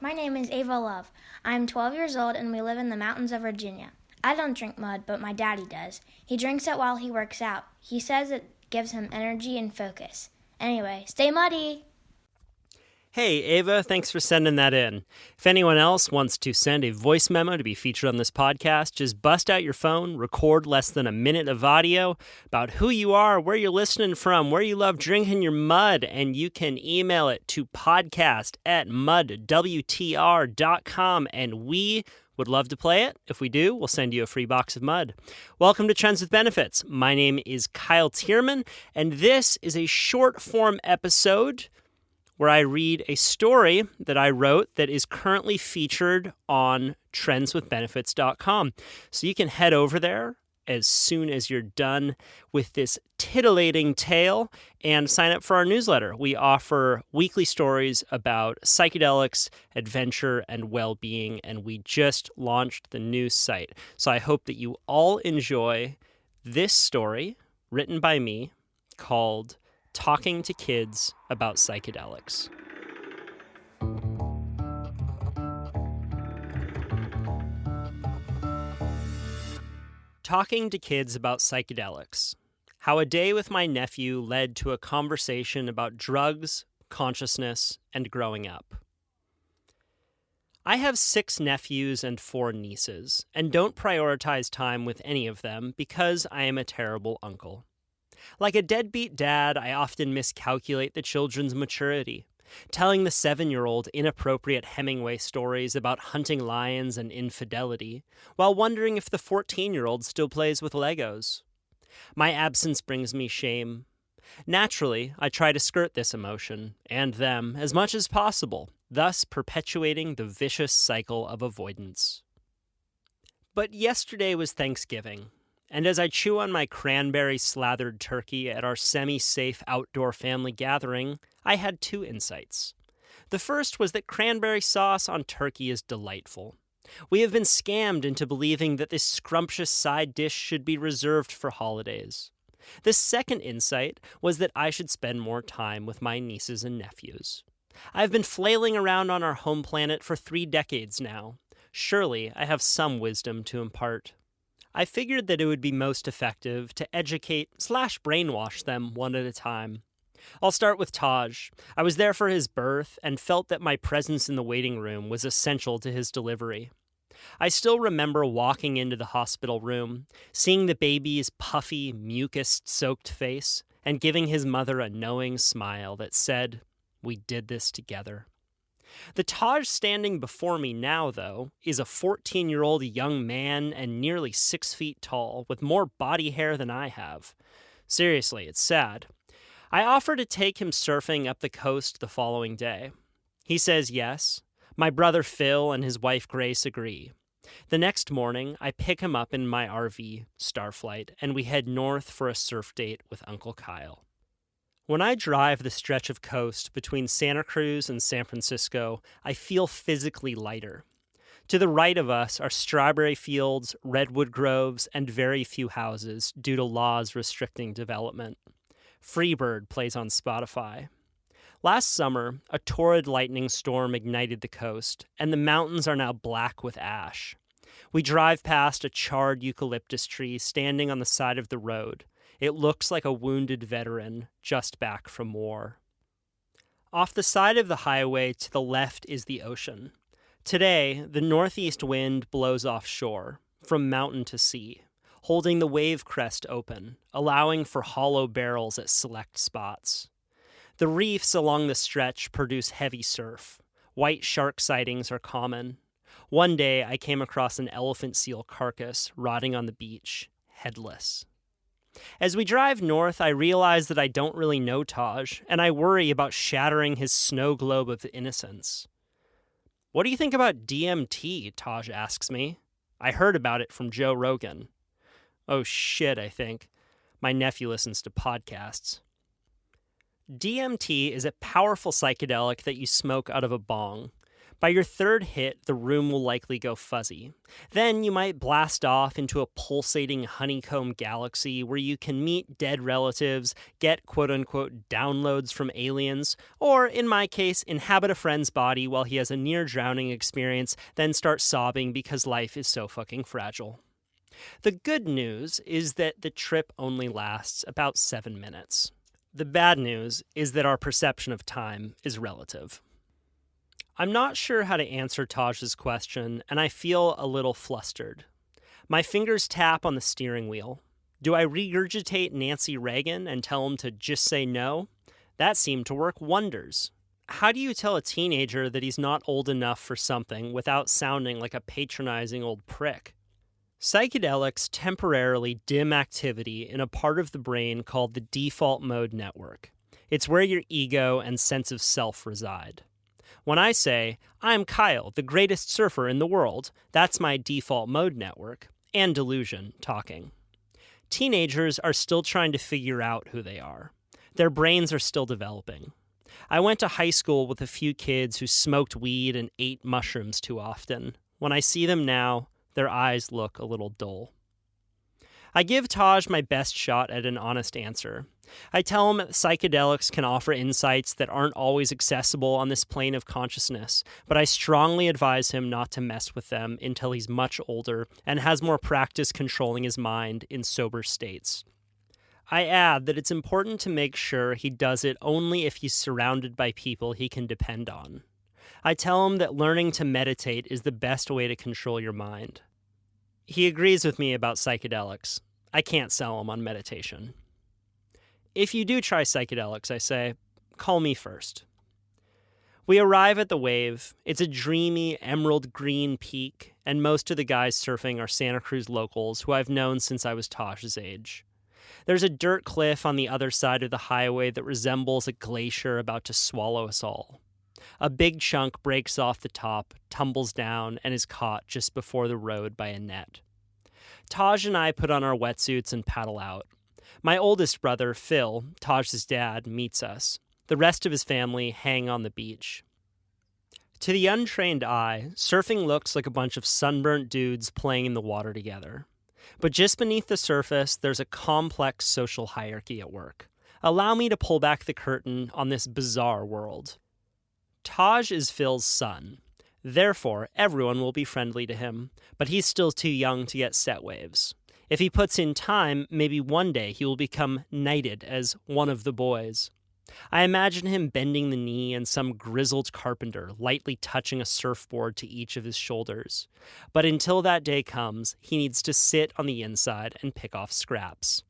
My name is Ava Love. I'm 12 years old and we live in the mountains of Virginia. I don't drink mud, but my daddy does. He drinks it while he works out. He says it gives him energy and focus. Anyway, stay muddy! Hey, Ava, thanks for sending that in. If anyone else wants to send a voice memo to be featured on this podcast, just bust out your phone, record less than a minute of audio about who you are, where you're listening from, where you love drinking your mud, and you can email it to podcast@mudwtr.com, and we would love to play it. If we do, we'll send you a free box of mud. Welcome to Trends with Benefits. My name is Kyle Thiermann, and this is a short-form episode where I read a story that I wrote that is currently featured on trendswithbenefits.com. So you can head over there as soon as you're done with this titillating tale and sign up for our newsletter. We offer weekly stories about psychedelics, adventure, and well-being, and we just launched the new site. So I hope that you all enjoy this story written by me called Talking to Kids About Psychedelics. Talking to Kids About Psychedelics. How a day with my nephew led to a conversation about drugs, consciousness, and growing up. I have 6 nephews and 4 nieces, and don't prioritize time with any of them because I am a terrible uncle. Like a deadbeat dad, I often miscalculate the children's maturity, telling the 7-year-old inappropriate Hemingway stories about hunting lions and infidelity, while wondering if the 14-year-old still plays with Legos. My absence brings me shame. Naturally, I try to skirt this emotion, and them, as much as possible, thus perpetuating the vicious cycle of avoidance. But yesterday was Thanksgiving. And as I chew on my cranberry-slathered turkey at our semi-safe outdoor family gathering, I had 2 insights. The first was that cranberry sauce on turkey is delightful. We have been scammed into believing that this scrumptious side dish should be reserved for holidays. The second insight was that I should spend more time with my nieces and nephews. I've been flailing around on our home planet for 3 decades now. Surely I have some wisdom to impart. I figured that it would be most effective to educate/brainwash them one at a time. I'll start with Taj. I was there for his birth and felt that my presence in the waiting room was essential to his delivery. I still remember walking into the hospital room, seeing the baby's puffy, mucus-soaked face, and giving his mother a knowing smile that said, "We did this together." The Taj standing before me now, though, is a 14-year-old young man and nearly 6 feet tall, with more body hair than I have. Seriously, it's sad. I offer to take him surfing up the coast the following day. He says yes. My brother Phil and his wife Grace agree. The next morning, I pick him up in my RV, Starflight, and we head north for a surf date with Uncle Kyle. When I drive the stretch of coast between Santa Cruz and San Francisco, I feel physically lighter. To the right of us are strawberry fields, redwood groves, and very few houses due to laws restricting development. Freebird plays on Spotify. Last summer, a torrid lightning storm ignited the coast, and the mountains are now black with ash. We drive past a charred eucalyptus tree standing on the side of the road. It looks like a wounded veteran just back from war. Off the side of the highway to the left is the ocean. Today, the northeast wind blows offshore, from mountain to sea, holding the wave crest open, allowing for hollow barrels at select spots. The reefs along the stretch produce heavy surf. White shark sightings are common. One day, I came across an elephant seal carcass rotting on the beach, headless. As we drive north, I realize that I don't really know Taj, and I worry about shattering his snow globe of innocence. "What do you think about DMT?" Taj asks me. "I heard about it from Joe Rogan." Oh shit, I think. My nephew listens to podcasts. DMT is a powerful psychedelic that you smoke out of a bong. By your third hit, the room will likely go fuzzy. Then you might blast off into a pulsating honeycomb galaxy where you can meet dead relatives, get quote-unquote downloads from aliens, or, in my case, inhabit a friend's body while he has a near-drowning experience, then start sobbing because life is so fucking fragile. The good news is that the trip only lasts about 7 minutes. The bad news is that our perception of time is relative. I'm not sure how to answer Taj's question, and I feel a little flustered. My fingers tap on the steering wheel. Do I regurgitate Nancy Reagan and tell him to just say no? That seemed to work wonders. How do you tell a teenager that he's not old enough for something without sounding like a patronizing old prick? Psychedelics temporarily dim activity in a part of the brain called the default mode network. It's where your ego and sense of self reside. When I say, I'm Kyle, the greatest surfer in the world, that's my default mode network, and delusion talking. Teenagers are still trying to figure out who they are. Their brains are still developing. I went to high school with a few kids who smoked weed and ate mushrooms too often. When I see them now, their eyes look a little dull. I give Taj my best shot at an honest answer. I tell him that psychedelics can offer insights that aren't always accessible on this plane of consciousness, but I strongly advise him not to mess with them until he's much older and has more practice controlling his mind in sober states. I add that it's important to make sure he does it only if he's surrounded by people he can depend on. I tell him that learning to meditate is the best way to control your mind. He agrees with me about psychedelics. I can't sell him on meditation. If you do try psychedelics, I say, call me first. We arrive at the wave. It's a dreamy emerald green peak, and most of the guys surfing are Santa Cruz locals who I've known since I was Taj's age. There's a dirt cliff on the other side of the highway that resembles a glacier about to swallow us all. A big chunk breaks off the top, tumbles down, and is caught just before the road by a net. Taj and I put on our wetsuits and paddle out. My oldest brother, Phil, Taj's dad, meets us. The rest of his family hang on the beach. To the untrained eye, surfing looks like a bunch of sunburnt dudes playing in the water together. But just beneath the surface, there's a complex social hierarchy at work. Allow me to pull back the curtain on this bizarre world. Taj is Phil's son. Therefore, everyone will be friendly to him, but he's still too young to get set waves. If he puts in time, maybe one day he will become knighted as one of the boys. I imagine him bending the knee and some grizzled carpenter lightly touching a surfboard to each of his shoulders. But until that day comes, he needs to sit on the inside and pick off scraps.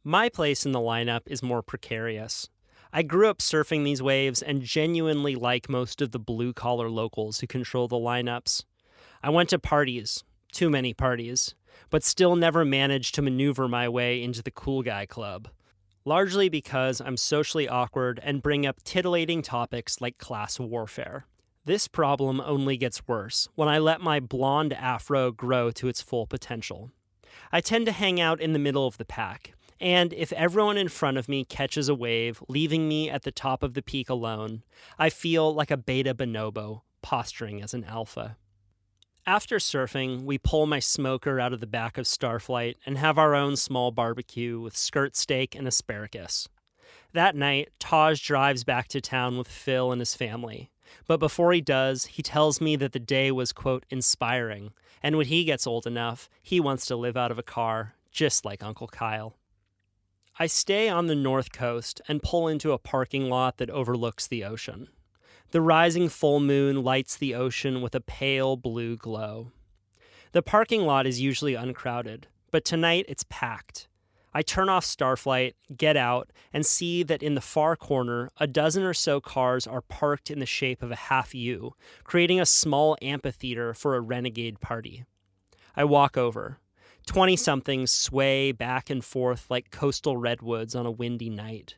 My place in the lineup is more precarious. I grew up surfing these waves and genuinely like most of the blue-collar locals who control the lineups. I went to parties, too many parties, but still never managed to maneuver my way into the cool guy club, largely because I'm socially awkward and bring up titillating topics like class warfare. This problem only gets worse when I let my blonde afro grow to its full potential. I tend to hang out in the middle of the pack, and if everyone in front of me catches a wave, leaving me at the top of the peak alone, I feel like a beta bonobo posturing as an alpha. After surfing, we pull my smoker out of the back of Starflight and have our own small barbecue with skirt steak and asparagus. That night, Taj drives back to town with Phil and his family. But before he does, he tells me that the day was, quote, inspiring, and when he gets old enough, he wants to live out of a car, just like Uncle Kyle. I stay on the north coast and pull into a parking lot that overlooks the ocean. The rising full moon lights the ocean with a pale blue glow. The parking lot is usually uncrowded, but tonight it's packed. I turn off Starflight, get out, and see that in the far corner, a dozen or so cars are parked in the shape of a half U, creating a small amphitheater for a renegade party. I walk over. 20-somethings sway back and forth like coastal redwoods on a windy night.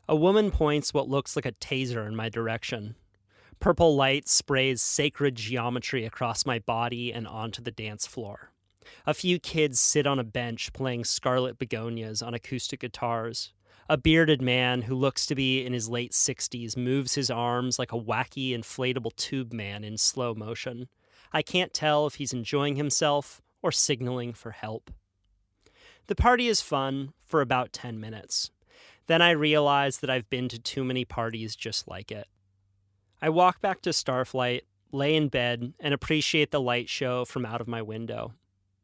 A woman points what looks like a taser in my direction. Purple light sprays sacred geometry across my body and onto the dance floor. A few kids sit on a bench playing Scarlet Begonias on acoustic guitars. A bearded man who looks to be in his late 60s moves his arms like a wacky inflatable tube man in slow motion. I can't tell if he's enjoying himself or signaling for help. The party is fun for about 10 minutes. Then I realize that I've been to too many parties just like it. I walk back to Starflight, lay in bed, and appreciate the light show from out of my window.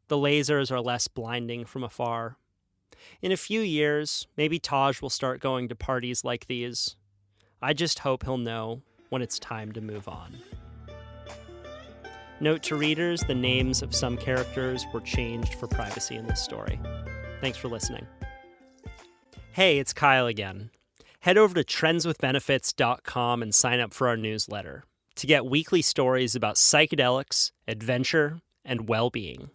The lasers are less blinding from afar. In a few years, maybe Taj will start going to parties like these. I just hope he'll know when it's time to move on. Note to readers, the names of some characters were changed for privacy in this story. Thanks for listening. Hey, it's Kyle again. Head over to trendswithbenefits.com and sign up for our newsletter to get weekly stories about psychedelics, adventure, and well-being.